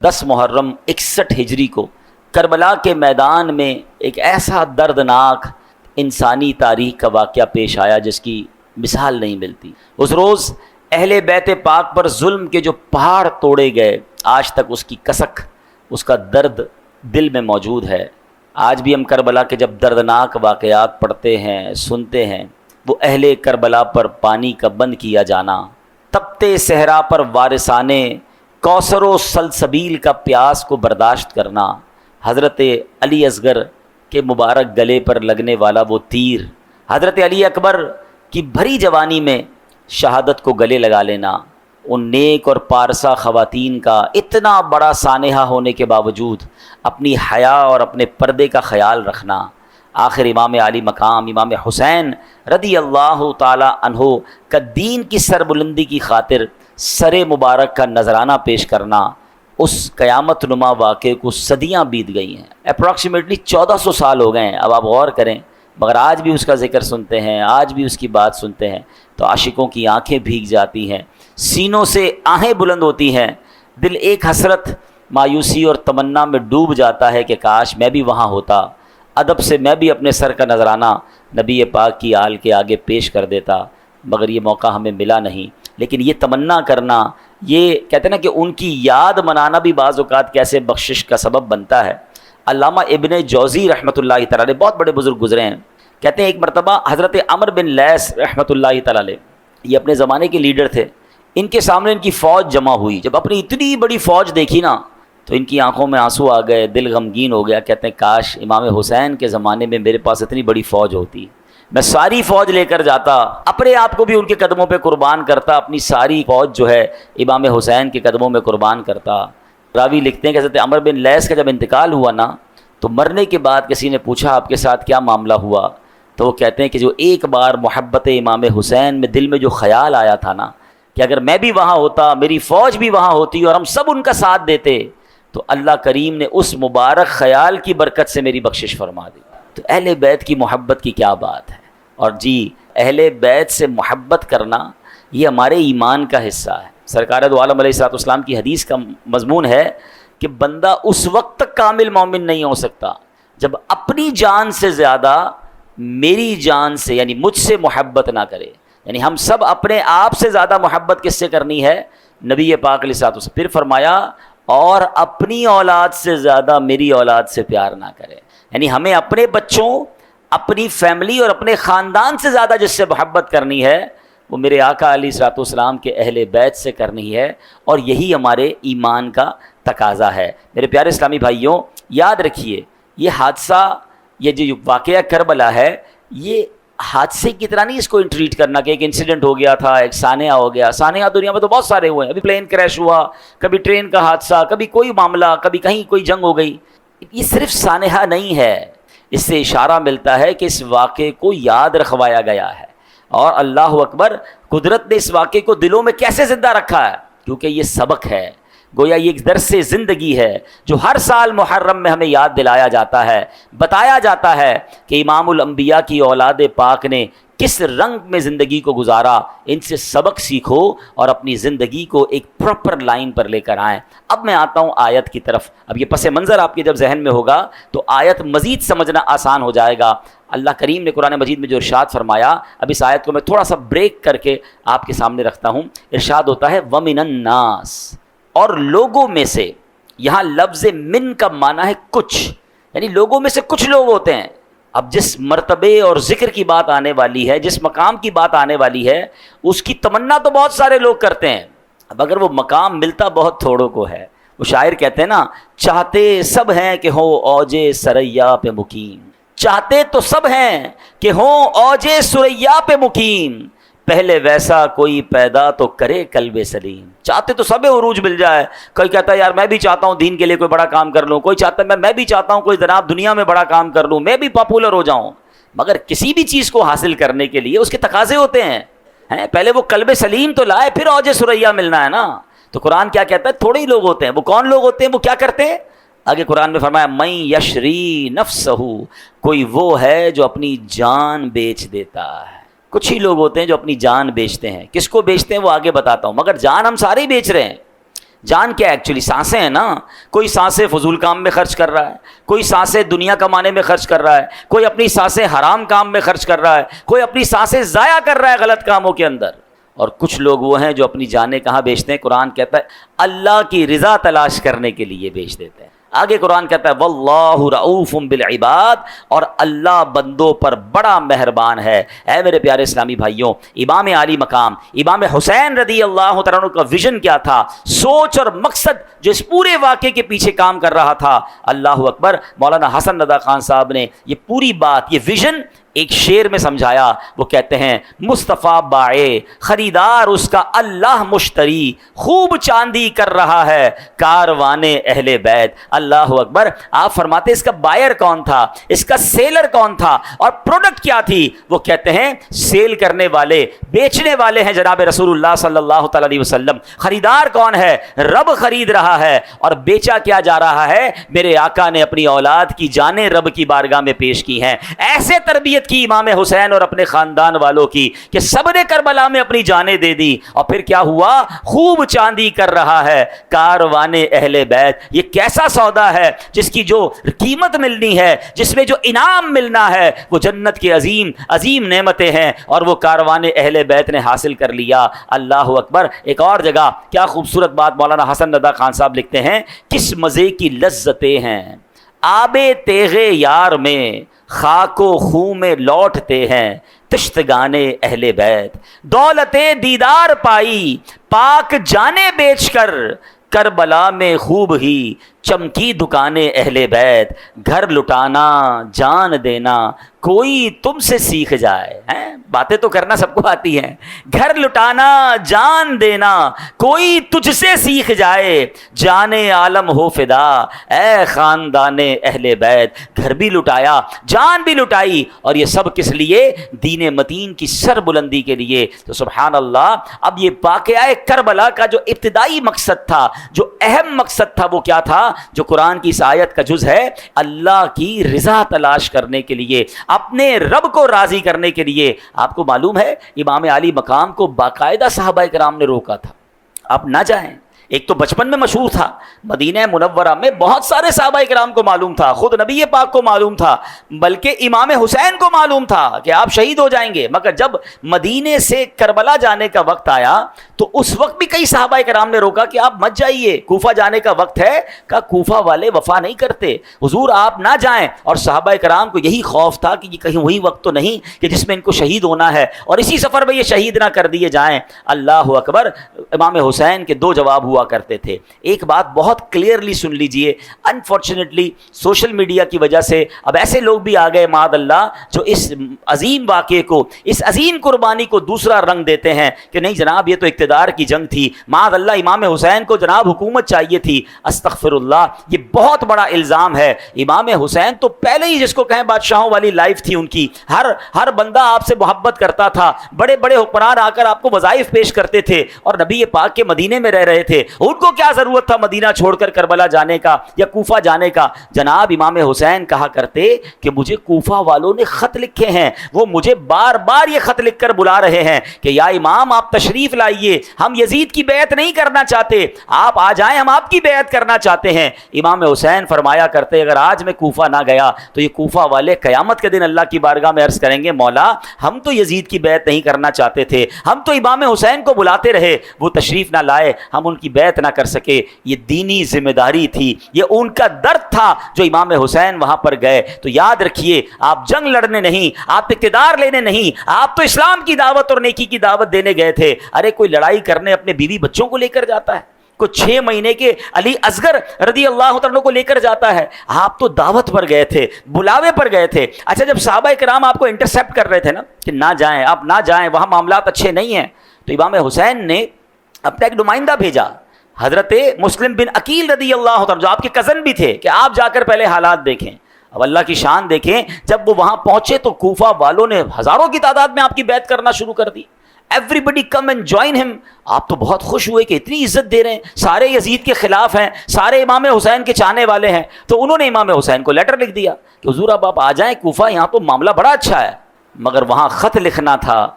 10 محرم 61 ہجری کو کربلا کے میدان میں ایک ایسا دردناک انسانی تاریخ کا واقعہ پیش آیا جس کی مثال نہیں ملتی۔ اس روز اہل بیت پاک پر ظلم کے جو پہاڑ توڑے گئے، آج تک اس کی کسک، اس کا درد دل میں موجود ہے۔ آج بھی ہم کربلا کے جب دردناک واقعات پڑھتے ہیں، سنتے ہیں، وہ اہل کربلا پر پانی کا بند کیا جانا، تپتے صحرا پر وارثانے کوثر و سلسبیل کا پیاس کو برداشت کرنا، حضرت علی اصغر کے مبارک گلے پر لگنے والا وہ تیر، حضرت علی اکبر کی بھری جوانی میں شہادت کو گلے لگا لینا، ان نیک اور پارسا خواتین کا اتنا بڑا سانحہ ہونے کے باوجود اپنی حیا اور اپنے پردے کا خیال رکھنا، آخر امام علی مقام امام حسین رضی اللہ تعالی عنہ کا دین کی سربلندی کی خاطر سر مبارک کا نذرانہ پیش کرنا، اس قیامت نما واقعے کو صدیاں بیت گئی ہیں، اپروکسیمیٹلی 1400 سال ہو گئے ہیں۔ اب آپ غور کریں، مگر آج بھی اس کا ذکر سنتے ہیں، آج بھی اس کی بات سنتے ہیں تو عاشقوں کی آنکھیں بھیگ جاتی ہیں، سینوں سے آہیں بلند ہوتی ہیں، دل ایک حسرت، مایوسی اور تمنا میں ڈوب جاتا ہے کہ کاش میں بھی وہاں ہوتا، ادب سے میں بھی اپنے سر کا نذرانہ نبی پاک کی آل کے آگے پیش کر دیتا، مگر یہ موقع ہمیں ملا نہیں۔ لیکن یہ تمنا کرنا، یہ کہتے ہیں نا کہ ان کی یاد منانا بھی بعض اوقات کیسے بخشش کا سبب بنتا ہے۔ علامہ ابن جوزی رحمۃ اللہ تعالی علیہ، بہت بڑے بزرگ گزرے ہیں، کہتے ہیں ایک مرتبہ حضرت عمر بن لیث رحمۃ اللہ تعالی علیہ، یہ اپنے زمانے کے لیڈر تھے، ان کے سامنے ان کی فوج جمع ہوئی، جب اپنی اتنی بڑی فوج دیکھی نا تو ان کی آنکھوں میں آنسو آ گئے، دل غمگین ہو گیا، کہتے ہیں کاش امام حسین کے زمانے میں میرے پاس اتنی بڑی فوج ہوتی، میں ساری فوج لے کر جاتا، اپنے آپ کو بھی ان کے قدموں پہ قربان کرتا، اپنی ساری فوج جو ہے امام حسین کے قدموں میں قربان کرتا۔ راوی لکھتے ہیں کہ حضرت عمر بن لیث کا جب انتقال ہوا نا تو مرنے کے بعد کسی نے پوچھا آپ کے ساتھ کیا معاملہ ہوا، تو وہ کہتے ہیں کہ جو ایک بار محبت امام حسین میں دل میں جو خیال آیا تھا نا کہ اگر میں بھی وہاں ہوتا، میری فوج بھی وہاں ہوتی اور ہم سب ان کا ساتھ دیتے تو اللہ کریم نے اس مبارک خیال کی برکت سے میری بخشش فرما دی۔ تو اہل بیت کی محبت کی کیا بات ہے، اور جی اہل بیت سے محبت کرنا یہ ہمارے ایمان کا حصہ ہے۔ سرکار دو عالم علیہ السلام کی حدیث کا مضمون ہے کہ بندہ اس وقت تک کامل مومن نہیں ہو سکتا جب اپنی جان سے زیادہ میری جان سے یعنی مجھ سے محبت نہ کرے، یعنی ہم سب اپنے آپ سے زیادہ محبت کس سے کرنی ہے؟ نبی پاک علیہ الصلوۃ والسلام۔ پھر فرمایا اور اپنی اولاد سے زیادہ میری اولاد سے پیار نہ کرے، یعنی ہمیں اپنے بچوں، اپنی فیملی اور اپنے خاندان سے زیادہ جس سے محبت کرنی ہے وہ میرے آقا علیہ الصلوۃ والسلام کے اہل بیت سے کرنی ہے، اور یہی ہمارے ایمان کا تقاضا ہے۔ میرے پیارے اسلامی بھائیوں، یاد رکھیے یہ حادثہ، یہ جو واقعہ کربلا ہے، یہ حادثے کی طرح نہیں اس کو ٹریٹ کرنا کہ ایک انسیڈنٹ ہو گیا تھا، ایک سانحہ ہو گیا۔ سانحہ دنیا میں تو بہت سارے ہوئے ہیں، ابھی پلین کریش ہوا، کبھی ٹرین کا حادثہ، کبھی کوئی معاملہ، کبھی کہیں کوئی جنگ ہو گئی۔ یہ صرف سانحہ نہیں ہے، اس سے اشارہ ملتا ہے کہ اس واقعے کو یاد رکھوایا گیا ہے، اور اللہ اکبر، قدرت نے اس واقعے کو دلوں میں کیسے زندہ رکھا ہے، کیونکہ یہ سبق ہے، گویا یہ ایک درس زندگی ہے جو ہر سال محرم میں ہمیں یاد دلایا جاتا ہے، بتایا جاتا ہے کہ امام الانبیاء کی اولاد پاک نے کس رنگ میں زندگی کو گزارا، ان سے سبق سیکھو اور اپنی زندگی کو ایک پراپر لائن پر لے کر آئیں۔ اب میں آتا ہوں آیت کی طرف۔ اب یہ پس منظر آپ کے جب ذہن میں ہوگا تو آیت مزید سمجھنا آسان ہو جائے گا۔ اللہ کریم نے قرآن مجید میں جو ارشاد فرمایا، اب اس آیت کو میں تھوڑا سا بریک کر کے آپ کے سامنے رکھتا ہوں۔ ارشاد ہوتا ہے وَمِنَ النَّاسِ، اور لوگوں میں سے، یہاں لفظ من کا معنی ہے کچھ، یعنی لوگوں میں سے کچھ لوگ ہوتے ہیں۔ اب جس مرتبے اور ذکر کی بات آنے والی ہے، جس مقام کی بات آنے والی ہے، اس کی تمنا تو بہت سارے لوگ کرتے ہیں، اب اگر وہ مقام ملتا بہت تھوڑوں کو ہے۔ وہ شاعر کہتے ہیں نا، چاہتے سب ہیں کہ ہو اوج سریا پہ مقیم، چاہتے تو سب ہیں کہ ہوں اوج سریا پہ مقیم، پہلے ویسا کوئی پیدا تو کرے قلب سلیم۔ چاہتے تو سب عروج مل جائے، کوئی کہتا ہے یار میں بھی چاہتا ہوں دین کے لیے کوئی بڑا کام کر لوں، کوئی چاہتا ہے میں بھی چاہتا ہوں کوئی جناب دنیا میں بڑا کام کر لوں، میں بھی پاپولر ہو جاؤں، مگر کسی بھی چیز کو حاصل کرنے کے لیے اس کے تقاضے ہوتے ہیں، پہلے وہ قلب سلیم تو لائے، پھر اوج سریا ملنا ہے نا۔ تو قرآن کیا کہتا ہے؟ تھوڑے ہی لوگ ہوتے ہیں۔ وہ کون لوگ ہوتے ہیں؟ وہ کیا کرتے ہیں؟ آگے قرآن میں فرمایا من یشری نفسہ، کوئی وہ ہے جو اپنی جان بیچ دیتا ہے۔ کچھ ہی لوگ ہوتے ہیں جو اپنی جان بیچتے ہیں۔ کس کو بیچتے ہیں وہ آگے بتاتا ہوں، مگر جان ہم سارے ہی بیچ رہے ہیں۔ جان کیا ہے ایکچولی؟ سانسیں ہیں نا. کوئی سانسیں فضول کام میں خرچ کر رہا ہے, کوئی سانسیں دنیا کمانے میں خرچ کر رہا ہے, کوئی اپنی سانسیں حرام کام میں خرچ کر رہا ہے, کوئی اپنی سانسیں ضائع کر رہا ہے غلط کاموں کے اندر. اور کچھ لوگ وہ ہیں جو اپنی جانیں کہاں بیچتے ہیں؟ قرآن کہتا ہے اللہ کی رضا تلاش کرنے کے لیے بیچ دیتے ہیں. آگے قرآن کہتا ہے واللہ رؤوف بالعباد, اور اللہ بندوں پر بڑا مہربان ہے. اے میرے پیارے اسلامی بھائیوں, امام عالی مقام امام حسین رضی اللہ تعالیٰ عنہ کا ویژن کیا تھا, سوچ اور مقصد جو اس پورے واقعے کے پیچھے کام کر رہا تھا. اللہ اکبر. مولانا حسن رضا خان صاحب نے یہ پوری بات, یہ ویژن ایک شعر میں سمجھایا. وہ کہتے ہیں مصطفیٰ بائے خریدار اس کا اللہ مشتری, خوب چاندی کر رہا ہے کاروان اہل بیت. اللہ اکبر. آپ فرماتے اس کا بائر کون تھا, اس کا سیلر کون تھا, اور پروڈکٹ کیا تھی؟ وہ کہتے ہیں سیل کرنے والے, بیچنے والے ہیں جناب رسول اللہ صلی اللہ تعالی علیہ وسلم. خریدار کون ہے؟ رب خرید رہا ہے. اور بیچا کیا جا رہا ہے؟ میرے آقا نے اپنی اولاد کی جانیں رب کی بارگاہ میں پیش کی ہیں. ایسے تربیت کی امام حسین اور اپنے خاندان والوں کی کہ سب نے کربلا میں اپنی جانیں دے دی. اور پھر کیا ہوا؟ خوب چاندی کر رہا ہے کاروان اہل بیت. یہ کیسا سودا ہے جس کی جو قیمت ملنی ہے, جس میں جو انعام ملنا ہے, وہ جنت کے عظیم عظیم نعمتیں ہیں, اور وہ کاروان اہل بیت نے حاصل کر لیا. اللہ اکبر. ایک اور جگہ کیا خوبصورت بات مولانا حسن رضا خان صاحب لکھتے ہیں, کس مزے کی لذتیں ہیں آب تیغے یار میں, خاک و خون میں لوٹتے ہیں تشتگانے اہل بیت. دولت دیدار پائی پاک جانے بیچ کر, کربلا میں خوب ہی چمکی دکانیں اہل بیت. گھر لٹانا جان دینا کوئی تم سے سیکھ جائے. باتیں تو کرنا سب کو آتی ہیں. گھر لٹانا جان دینا کوئی تجھ سے سیکھ جائے, جانے عالم ہو فدا اے خاندان اہل بیت. گھر بھی لٹایا, جان بھی لٹائی, اور یہ سب کس لیے؟ دین متین کی سر بلندی کے لیے. تو سبحان اللہ. اب یہ واقعہ کربلا کا جو ابتدائی مقصد تھا, جو اہم مقصد تھا, وہ کیا تھا؟ جو قرآن کی اس آیت کا جز ہے, اللہ کی رضا تلاش کرنے کے لیے, اپنے رب کو راضی کرنے کے لیے. آپ کو معلوم ہے امام علی مقام کو باقاعدہ صحابہ کرام نے روکا تھا, آپ نہ جائیں. ایک تو بچپن میں مشہور تھا, مدینہ منورہ میں بہت سارے صحابہ کرام کو معلوم تھا, خود نبی پاک کو معلوم تھا, بلکہ امام حسین کو معلوم تھا کہ آپ شہید ہو جائیں گے. مگر جب مدینے سے کربلا جانے کا وقت آیا تو اس وقت بھی کئی صحابہ کرام نے روکا کہ آپ مت جائیے, کوفہ جانے کا وقت ہے. کہا کوفہ والے وفا نہیں کرتے, حضور آپ نہ جائیں. اور صحابہ کرام کو یہی خوف تھا کہ یہ کہیں وہی وقت تو نہیں کہ جس میں ان کو شہید ہونا ہے, اور اسی سفر میں یہ شہید نہ کر دیے جائیں. اللہ اکبر. امام حسین کے دو جواب ہوا کرتے تھے. ایک بات بہت کلیئرلی سن لیجئے, انفارچونیٹلی سوشل میڈیا کی وجہ سے اب ایسے لوگ بھی آ گئے معاذ اللہ جو اس عظیم واقعے کو, اس عظیم قربانی کو دوسرا رنگ دیتے ہیں کہ نہیں جناب یہ تو اقتدار کی جنگ تھی, معاذ اللہ امام حسین کو جناب حکومت چاہیے تھی. استغفر اللہ. یہ بہت بڑا الزام ہے. امام حسین تو پہلے ہی جس کو کہیں بادشاہوں والی لائف تھی ان کی, ہر بندہ آپ سے محبت کرتا تھا, بڑے بڑے حکمران آ کر آپ کو وظائف پیش کرتے تھے, اور نبی پاک کے مدینے میں رہ رہے تھے. ان کو کیا ضرورت تھا مدینہ چھوڑ کر کربلا جانے کا یا کوفہ جانے کا؟ جناب امام حسین کہا کرتے کہ مجھے کوفہ والوں نے خط لکھے ہیں, وہ مجھے بار بار یہ خط لکھ کر بلا رہے ہیں کہ یا امام آپ تشریف لائیے, ہم یزید کی بیعت نہیں کرنا چاہتے, آپ آ جائیں, ہم آپ کی بیعت کرنا چاہتے ہیں. امام حسین فرمایا کرتے اگر آج میں کوفہ نہ گیا تو یہ کوفہ والے قیامت کے دن اللہ کی بارگاہ میں عرض کریں گے مولا ہم تو یزید کی بیعت نہیں کرنا چاہتے تھے, ہم تو امام حسین کو بلاتے رہے, وہ تشریف نہ لائے, ہم ان کی بیعت نہ کر سکے. یہ دینی ذمہ داری تھی, یہ ان کا درد تھا جو امام حسین وہاں پر گئے. تو یاد رکھیے آپ جنگ لڑنے نہیں, آپ اقتدار لینے نہیں, آپ تو اسلام کی دعوت اور نیکی کی دعوت دینے گئے تھے. ارے کوئی لڑائی کرنے اپنے بیوی بچوں کو لے کر جاتا ہے, کوئی 6 مہینے کے علی اصغر رضی اللہ عنہ کو لے کر جاتا ہے. آپ تو دعوت پر گئے تھے, بلاوے پر گئے تھے. اچھا جب صحابہ کرام آپ کو انٹرسیپٹ کر رہے تھے نا کہ نہ جائیں, آپ نہ جائیں, وہاں معاملات اچھے نہیں ہیں, تو امام حسین نے اپنا ایک نمائندہ بھیجا حضرت مسلم بن عقیل رضی اللہ عنہ جو آپ کے کزن بھی تھے کہ آپ جا کر پہلے حالات دیکھیں. اب اللہ کی شان دیکھیں, جب وہ وہاں پہنچے تو کوفہ والوں نے ہزاروں کی تعداد میں آپ کی بیعت کرنا شروع کر دی. Everybody come and join him. آپ تو بہت خوش ہوئے کہ اتنی عزت دے رہے ہیں, سارے یزید کے خلاف ہیں, سارے امام حسین کے چاہنے والے ہیں. تو انہوں نے امام حسین کو لیٹر لکھ دیا کہ حضور اب آپ آ جائیں کوفہ, یہاں تو معاملہ بڑا اچھا ہے. مگر وہاں خط لکھنا تھا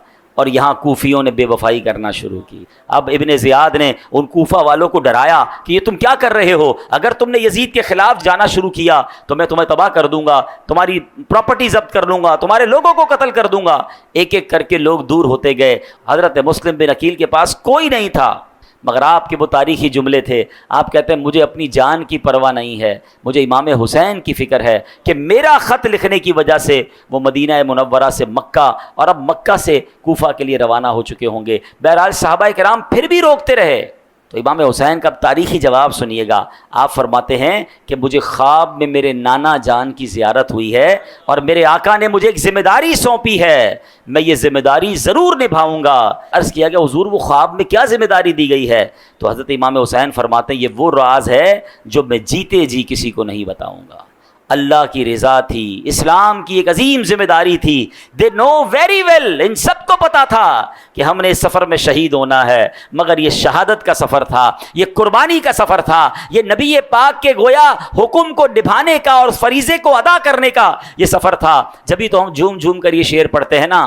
اور یہاں کوفیوں نے بے وفائی کرنا شروع کی۔ اب ابن زیاد نے ان کوفہ والوں کو ڈرایا کہ یہ تم کیا کر رہے ہو، اگر تم نے یزید کے خلاف جانا شروع کیا تو میں تمہیں تباہ کر دوں گا، تمہاری پراپرٹی ضبط کر لوں گا، تمہارے لوگوں کو قتل کر دوں گا۔ ایک ایک کر کے لوگ دور ہوتے گئے۔ حضرت مسلم بن عقیل کے پاس کوئی نہیں تھا، مگر آپ کے وہ تاریخی جملے تھے۔ آپ کہتے ہیں مجھے اپنی جان کی پرواہ نہیں ہے، مجھے امام حسین کی فکر ہے کہ میرا خط لکھنے کی وجہ سے وہ مدینہ منورہ سے مکہ اور اب مکہ سے کوفہ کے لیے روانہ ہو چکے ہوں گے۔ بہرحال صحابہ کرام پھر بھی روکتے رہے۔ تو امام حسین کا تاریخی جواب سنیے گا۔ آپ فرماتے ہیں کہ مجھے خواب میں میرے نانا جان کی زیارت ہوئی ہے اور میرے آقا نے مجھے ایک ذمہ داری سونپی ہے، میں یہ ذمہ داری ضرور نبھاؤں گا۔ عرض کیا کہ حضور وہ خواب میں کیا ذمہ داری دی گئی ہے؟ تو حضرت امام حسین فرماتے ہیں یہ وہ راز ہے جو میں جیتے جی کسی کو نہیں بتاؤں گا۔ اللہ کی رضا تھی، اسلام کی ایک عظیم ذمہ داری تھی۔ دے نو ویری ویل، ان سب کو پتا تھا کہ ہم نے اس سفر میں شہید ہونا ہے، مگر یہ شہادت کا سفر تھا، یہ قربانی کا سفر تھا، یہ نبی پاک کے گویا حکم کو نبھانے کا اور فریضے کو ادا کرنے کا یہ سفر تھا۔ جبھی تو ہم جھوم جھوم کر یہ شعر پڑھتے ہیں نا،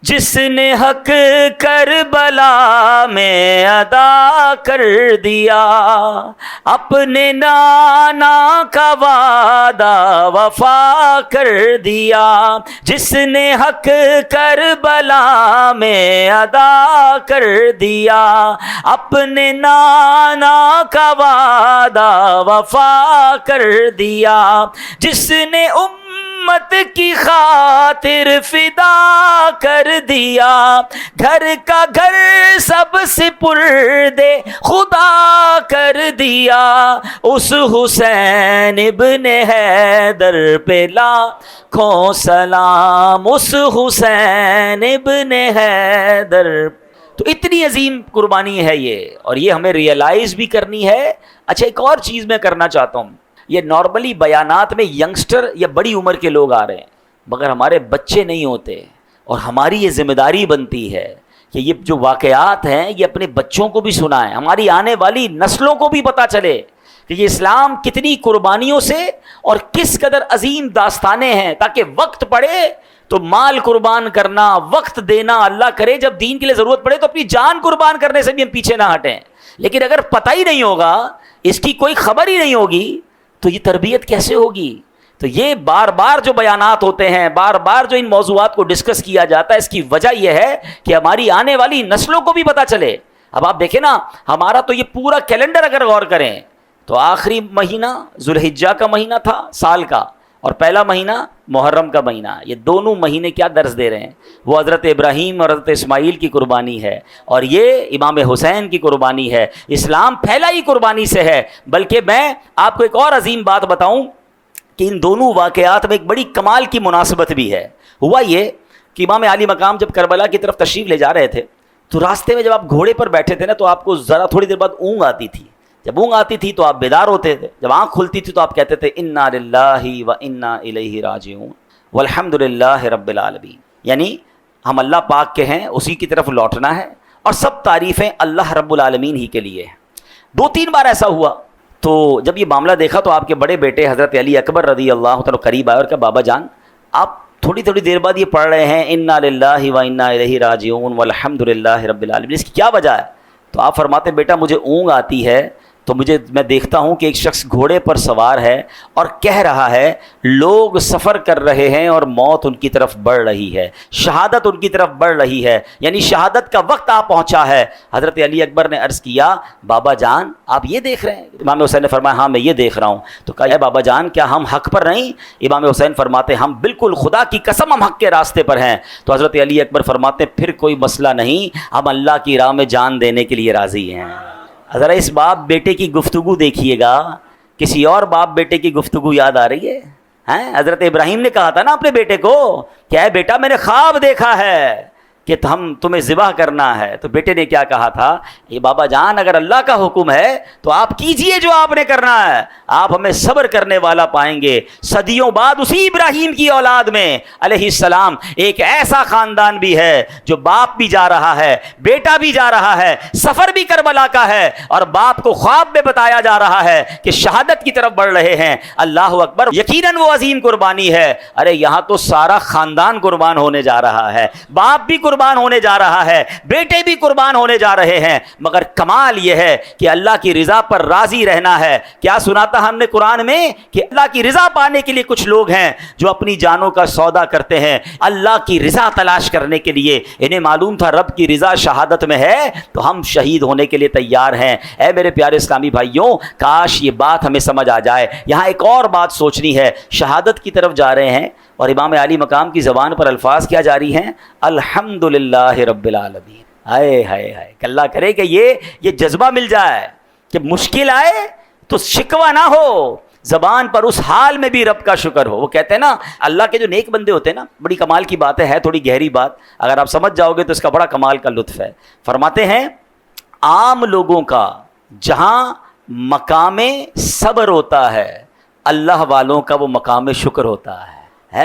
جس نے حق کربلا میں ادا کر دیا، اپنے نانا کا وعدہ وفا کر دیا، جس نے حق کربلا میں ادا کر دیا، اپنے نانا کا وعدہ وفا کر دیا، جس نے امت کی خاطر فدا کر دیا، گھر کا گھر سب سپرد خدا کر دیا، اس حسین ابن حیدر پہ لاکھوں سلام، اس حسین ابن حیدر۔ تو اتنی عظیم قربانی ہے یہ، اور یہ ہمیں ریئلائز بھی کرنی ہے۔ اچھا ایک اور چیز میں کرنا چاہتا ہوں، یہ نارملی بیانات میں ینگسٹر یا بڑی عمر کے لوگ آ رہے ہیں، مگر ہمارے بچے نہیں ہوتے، اور ہماری یہ ذمہ داری بنتی ہے کہ یہ جو واقعات ہیں یہ اپنے بچوں کو بھی سنائیں، ہماری آنے والی نسلوں کو بھی پتہ چلے کہ یہ اسلام کتنی قربانیوں سے اور کس قدر عظیم داستانیں ہیں، تاکہ وقت پڑے تو مال قربان کرنا، وقت دینا، اللہ کرے جب دین کے لیے ضرورت پڑے تو اپنی جان قربان کرنے سے بھی ہم پیچھے نہ ہٹیں۔ لیکن اگر پتہ ہی نہیں ہوگا، اس کی کوئی خبر ہی نہیں ہوگی، تو یہ تربیت کیسے ہوگی؟ تو یہ بار بار جو بیانات ہوتے ہیں، بار بار جو ان موضوعات کو ڈسکس کیا جاتا ہے، اس کی وجہ یہ ہے کہ ہماری آنے والی نسلوں کو بھی پتہ چلے۔ اب آپ دیکھیں نا، ہمارا تو یہ پورا کیلنڈر اگر غور کریں تو آخری مہینہ ذوالحجہ کا مہینہ تھا سال کا، اور پہلا مہینہ محرم کا مہینہ، یہ دونوں مہینے کیا درس دے رہے ہیں؟ وہ حضرت ابراہیم اور حضرت اسماعیل کی قربانی ہے، اور یہ امام حسین کی قربانی ہے۔ اسلام پھیلا ہی قربانی سے ہے۔ بلکہ میں آپ کو ایک اور عظیم بات بتاؤں کہ ان دونوں واقعات میں ایک بڑی کمال کی مناسبت بھی ہے۔ ہوا یہ کہ امام عالی مقام جب کربلا کی طرف تشریف لے جا رہے تھے تو راستے میں جب آپ گھوڑے پر بیٹھے تھے نا تو آپ کو ذرا تھوڑی دیر بعد اونگ آتی تھی۔ جب اونگ آتی تھی تو آپ بیدار ہوتے تھے، جب آنکھ کھلتی تھی تو آپ کہتے تھے انا للہ و انا الیہ راجعون والحمد للہ رب العالمین، یعنی ہم اللہ پاک کے ہیں، اسی کی طرف لوٹنا ہے، اور سب تعریفیں اللہ رب العالمین ہی کے لیے ہیں۔ 2-3 بار ایسا ہوا تو جب یہ معاملہ دیکھا تو آپ کے بڑے بیٹے حضرت علی اکبر رضی اللہ تعالیٰ قریب آئے اور کہا بابا جان آپ تھوڑی دیر بعد یہ پڑھ رہے ہیں انا للہ و انا الیہ راجعون والحمد للہ رب العالمین، اس کی کیا وجہ ہے؟ تو آپ فرماتے بیٹا مجھے اونگ آتی ہے تو میں دیکھتا ہوں کہ ایک شخص گھوڑے پر سوار ہے اور کہہ رہا ہے لوگ سفر کر رہے ہیں اور موت ان کی طرف بڑھ رہی ہے، شہادت ان کی طرف بڑھ رہی ہے، یعنی شہادت کا وقت آ پہنچا ہے۔ حضرت علی اکبر نے عرض کیا بابا جان آپ یہ دیکھ رہے ہیں؟ امام حسین نے فرمایا ہاں میں یہ دیکھ رہا ہوں۔ تو کہا اے بابا جان کیا ہم حق پر نہیں؟ امام حسین فرماتے ہم بالکل، خدا کی قسم ہم حق کے راستے پر ہیں۔ تو حضرت علی اکبر فرماتے پھر کوئی مسئلہ نہیں، ہم اللہ کی راہ میں جان دینے کے لیے راضی ہیں۔ ذرا اس باپ بیٹے کی گفتگو دیکھیے گا، کسی اور باپ بیٹے کی گفتگو یاد آ رہی ہے؟ حضرت ابراہیم نے کہا تھا نا اپنے بیٹے کو کہ اے بیٹا میں نے خواب دیکھا ہے کہ تمہیں ذبح کرنا ہے، تو بیٹے نے کیا کہا تھا؟ یہ بابا جان اگر اللہ کا حکم ہے تو آپ کیجئے جو آپ نے کرنا ہے، آپ ہمیں صبر کرنے والا پائیں گے۔ صدیوں بعد اسی ابراہیم کی اولاد میں علیہ السلام ایک ایسا خاندان بھی ہے جو باپ بھی جا رہا ہے، بیٹا بھی جا رہا ہے، سفر بھی کربلا کا ہے، اور باپ کو خواب میں بتایا جا رہا ہے کہ شہادت کی طرف بڑھ رہے ہیں۔ اللہ اکبر، یقیناً وہ عظیم قربانی ہے۔ ارے یہاں تو سارا خاندان قربان ہونے جا رہا ہے، باپ بھی قربان ہونے جا رہا ہے, بیٹے بھی قربان ہونے جا رہے ہیں, مگر کمال یہ ہے کہ اللہ کی رضا پر راضی رہنا ہے. کیا سنا تھا ہم نے قرآن میں کہ اللہ کی رضا پانے کے لیے کچھ لوگ ہیں جو اپنی جانوں کا سودا کرتے ہیں اللہ کی رضا تلاش کرنے کے لیے. انہیں معلوم تھا رب کی رضا شہادت میں ہے تو ہم شہید ہونے کے لیے تیار ہیں. اے میرے پیارے اسلامی بھائیوں, کاش یہ بات ہمیں سمجھ آ جائے. یہاں ایک اور بات سوچنی ہے, شہادت کی طرف جا رہے ہیں اور امام عالی مقام کی زبان پر الفاظ کیا جاری ہیں, الحمدللہ رب العالمین. ہائے ہائے ہائے, اللہ کرے کہ یہ جذبہ مل جائے کہ مشکل آئے تو شکوہ نہ ہو, زبان پر اس حال میں بھی رب کا شکر ہو. وہ کہتے ہیں نا اللہ کے جو نیک بندے ہوتے ہیں نا, بڑی کمال کی بات ہے تھوڑی گہری بات, اگر آپ سمجھ جاؤ گے تو اس کا بڑا کمال کا لطف ہے. فرماتے ہیں عام لوگوں کا جہاں مقام صبر ہوتا ہے, اللہ والوں کا وہ مقام شکر ہوتا ہے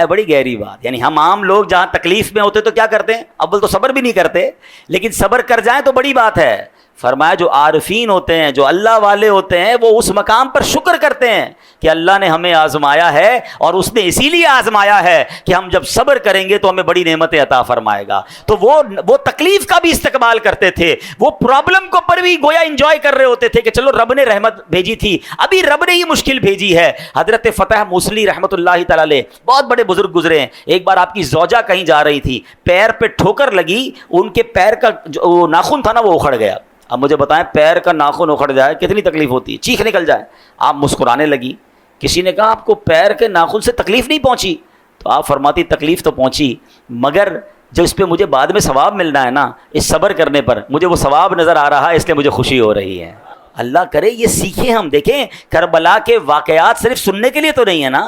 بڑی گہری بات. یعنی ہم عام لوگ جہاں تکلیف میں ہوتے تو کیا کرتے ہیں, اول تو صبر بھی نہیں کرتے, لیکن صبر کر جائیں تو بڑی بات ہے. فرمایا جو عارفین ہوتے ہیں, جو اللہ والے ہوتے ہیں, وہ اس مقام پر شکر کرتے ہیں کہ اللہ نے ہمیں آزمایا ہے, اور اس نے اسی لیے آزمایا ہے کہ ہم جب صبر کریں گے تو ہمیں بڑی نعمتیں عطا فرمائے گا. تو وہ تکلیف کا بھی استقبال کرتے تھے, وہ پرابلم کو پر بھی گویا انجوائے کر رہے ہوتے تھے کہ چلو رب نے رحمت بھیجی تھی, ابھی رب نے ہی مشکل بھیجی ہے. حضرت فتح موصلی رحمۃ اللہ تعالی علیہ بہت بڑے بزرگ گزرے ہیں. ایک بار آپ کی زوجہ کہیں جا رہی تھی, پیر پہ ٹھوکر لگی, ان کے پیر کا جو ناخن تھا نا وہ اکھڑ گیا. اب مجھے بتائیں پیر کا ناخن اکھڑ جائے کتنی تکلیف ہوتی ہے, چیخ نکل جائے. آپ مسکرانے لگی. کسی نے کہا آپ کو پیر کے ناخن سے تکلیف نہیں پہنچی؟ تو آپ فرماتی تکلیف تو پہنچی, مگر جو اس پہ مجھے بعد میں ثواب ملنا ہے نا, اس صبر کرنے پر مجھے وہ ثواب نظر آ رہا ہے, اس لیے مجھے خوشی ہو رہی ہے. اللہ کرے یہ سیکھیں ہم. دیکھیں کربلا کے واقعات صرف سننے کے لیے تو نہیں ہے نا,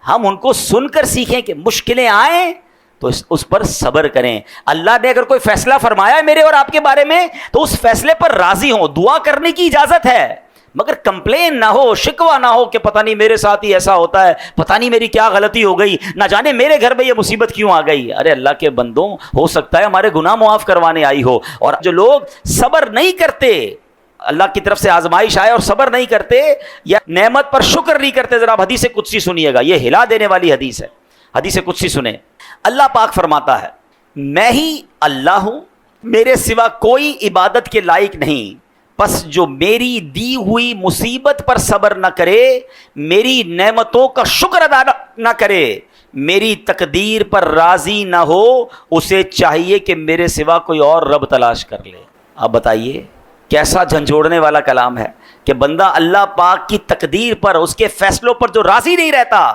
ہم ان کو سن کر سیکھیں کہ مشکلیں آئیں تو اس پر صبر کریں. اللہ نے اگر کوئی فیصلہ فرمایا ہے میرے اور آپ کے بارے میں تو اس فیصلے پر راضی ہوں, دعا کرنے کی اجازت ہے, مگر کمپلین نہ ہو, شکوہ نہ ہو کہ پتہ نہیں میرے ساتھ ہی ایسا ہوتا ہے, پتہ نہیں میری کیا غلطی ہو گئی, نہ جانے میرے گھر میں یہ مصیبت کیوں آ گئی. ارے اللہ کے بندوں, ہو سکتا ہے ہمارے گناہ معاف کروانے آئی ہو. اور جو لوگ صبر نہیں کرتے, اللہ کی طرف سے آزمائش آئے اور صبر نہیں کرتے یا نعمت پر شکر نہیں کرتے, ذرا حدیث قدسی سنیے گا, یہ ہلا دینے والی حدیث ہے. حدیث قدسی سنیں. اللہ پاک فرماتا ہے میں ہی اللہ ہوں, میرے سوا کوئی عبادت کے لائق نہیں, پس جو میری دی ہوئی مصیبت پر صبر نہ کرے, میری نعمتوں کا شکر ادا نہ کرے, میری تقدیر پر راضی نہ ہو, اسے چاہیے کہ میرے سوا کوئی اور رب تلاش کر لے. اب بتائیے کیسا جھنجھوڑنے والا کلام ہے کہ بندہ اللہ پاک کی تقدیر پر, اس کے فیصلوں پر جو راضی نہیں رہتا,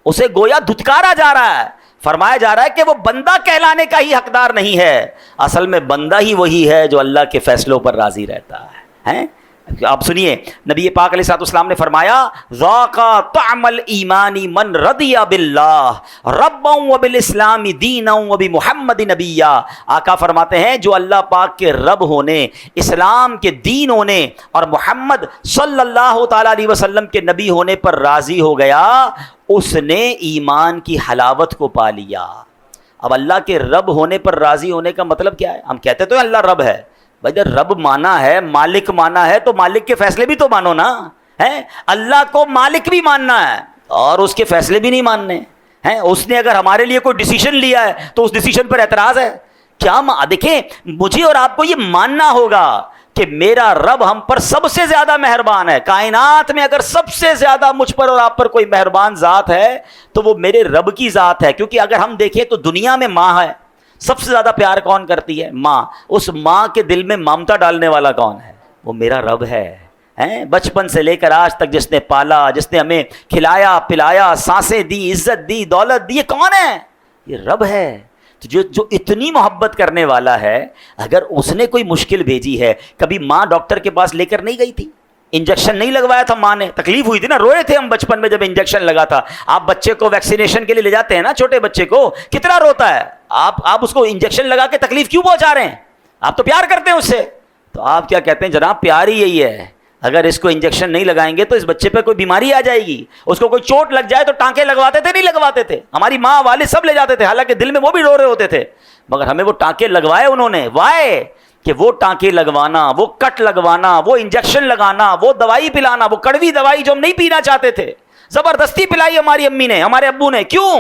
اسے گویا دھتکارا جا رہا ہے. فرمایا جا رہا ہے کہ وہ بندہ کہلانے کا ہی حقدار نہیں ہے, اصل میں بندہ ہی وہی ہے جو اللہ کے فیصلوں پر راضی رہتا ہے. آپ سنیے, نبی پاک علیہ السلام نے فرمایا ذاق طعم الایمان من رضی باللہ ربا وبالاسلام دینا وبمحمد نبیا. آقا فرماتے ہیں جو اللہ پاک کے رب ہونے, اسلام کے دین ہونے اور محمد صلی اللہ تعالی علیہ وسلم کے نبی ہونے پر راضی ہو گیا, اس نے ایمان کی حلاوت کو پا لیا. اب اللہ کے رب ہونے پر راضی ہونے کا مطلب کیا ہے؟ ہم کہتے تو اللہ رب ہے, بھائی جب رب مانا ہے, مالک مانا ہے, تو مالک کے فیصلے بھی تو مانو نا. اللہ کو مالک بھی ماننا ہے اور اس کے فیصلے بھی نہیں ماننے ہیں. اس نے اگر ہمارے لیے کوئی ڈیسیشن لیا ہے تو اس ڈیسیشن پر اعتراض ہے کیا؟ دیکھیں مجھے اور آپ کو یہ ماننا ہوگا کہ میرا رب ہم پر سب سے زیادہ مہربان ہے. کائنات میں اگر سب سے زیادہ مجھ پر اور آپ پر کوئی مہربان ذات ہے تو وہ میرے رب کی ذات ہے. کیونکہ اگر ہم دیکھیں تو دنیا میں ماں ہے, سب سے زیادہ پیار کون کرتی ہے؟ ماں. اس ماں کے دل میں ممتا ڈالنے والا کون ہے؟ وہ میرا رب ہے. بچپن سے لے کر آج تک جس نے پالا, جس نے ہمیں کھلایا پلایا, سانسیں دی, عزت دی, دولت دی, یہ کون ہے؟ یہ رب ہے. جو اتنی محبت کرنے والا ہے, اگر اس نے کوئی مشکل بھیجی ہے, کبھی ماں ڈاکٹر کے پاس لے کر نہیں گئی تھی؟ انجیکشن نہیں لگوایا تھا ماں نے؟ تکلیف ہوئی تھی نا, روئے تھے ہم بچپن میں جب انجیکشن لگا تھا. آپ بچے کو ویکسینیشن کے لیے لے جاتے ہیں نا, چھوٹے بچے کو, کتنا روتا ہے. آپ اس کو انجیکشن لگا کے تکلیف کیوں پہنچا رہے ہیں؟ آپ تو پیار کرتے ہیں اس سے. تو آپ کیا کہتے ہیں؟ جناب پیار ہی یہی ہے, اگر اس کو انجیکشن نہیں لگائیں گے تو اس بچے پہ کوئی بیماری آ جائے گی, اس کو کوئی چوٹ لگ جائے تو ٹانکے لگواتے تھے نہیں لگواتے تھے؟ ہماری ماں والے سب لے جاتے تھے, حالانکہ دل میں وہ بھی رو رہے ہوتے تھے, مگر ہمیں وہ ٹانکے لگوائے انہوں نے. وائے کہ وہ ٹانکے لگوانا, وہ کٹ لگوانا, وہ انجیکشن لگانا, وہ دوائی پلانا, وہ کڑوی دوائی جو ہم نہیں پینا چاہتے تھے, زبردستی پلائی ہماری امی نے, ہمارے ابو نے. کیوں؟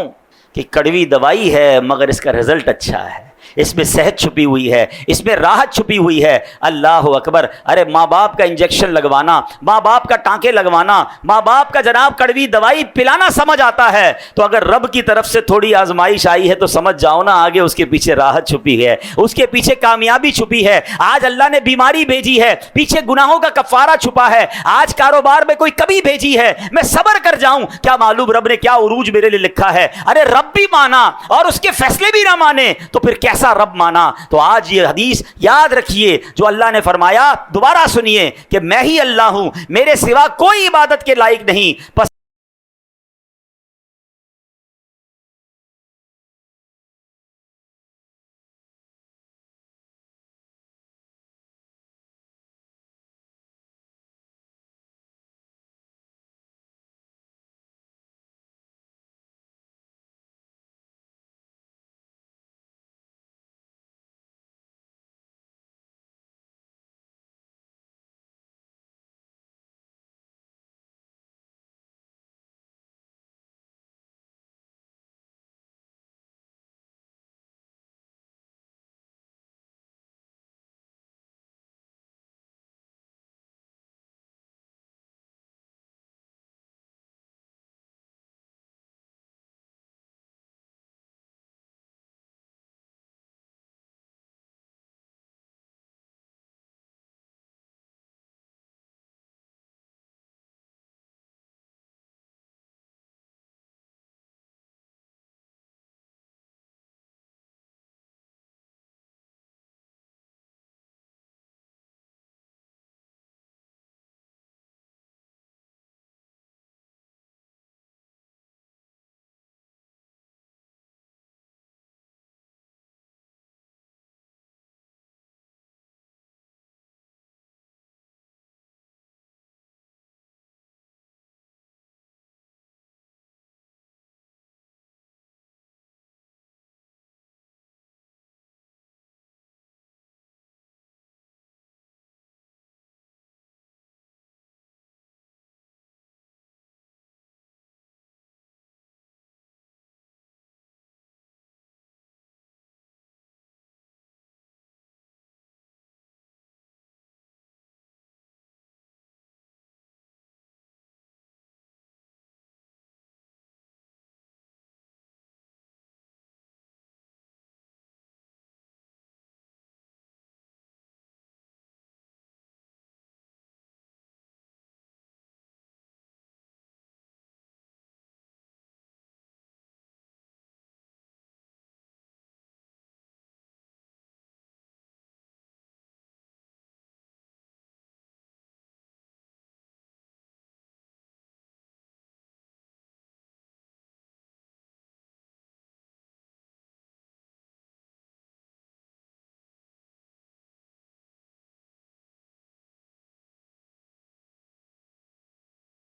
کہ کڑوی دوائی ہے مگر اس کا رزلٹ اچھا ہے. اس میں صحت چھپی ہوئی ہے، اس میں راحت چھپی ہوئی ہے۔ اللہ اکبر۔ ارے ماں باپ کا انجیکشن لگوانا، ماں باپ کا ٹانکے لگوانا، ماں باپ کا جناب کڑوی دوائی پلانا سمجھ آتا ہے، تو اگر رب کی طرف سے تھوڑی آزمائش آئی ہے تو سمجھ جاؤ نا آگے اس کے پیچھے راحت چھپی ہے، اس کے پیچھے کامیابی چھپی ہے۔ آج اللہ نے بیماری بھیجی ہے، پیچھے گناہوں کا کفارہ چھپا ہے۔ آج کاروبار میں کوئی کمی بھیجی ہے، میں صبر کر جاؤں، کیا معلوم رب نے کیا عروج میرے لیے لکھا ہے۔ ارے رب بھی مانا اور اس کے فیصلے بھی نہ مانے تو پھر کیسا رب مانا۔ تو آج یہ حدیث یاد رکھیے جو اللہ نے فرمایا، دوبارہ سنیے کہ میں ہی اللہ ہوں، میرے سوا کوئی عبادت کے لائق نہیں، پس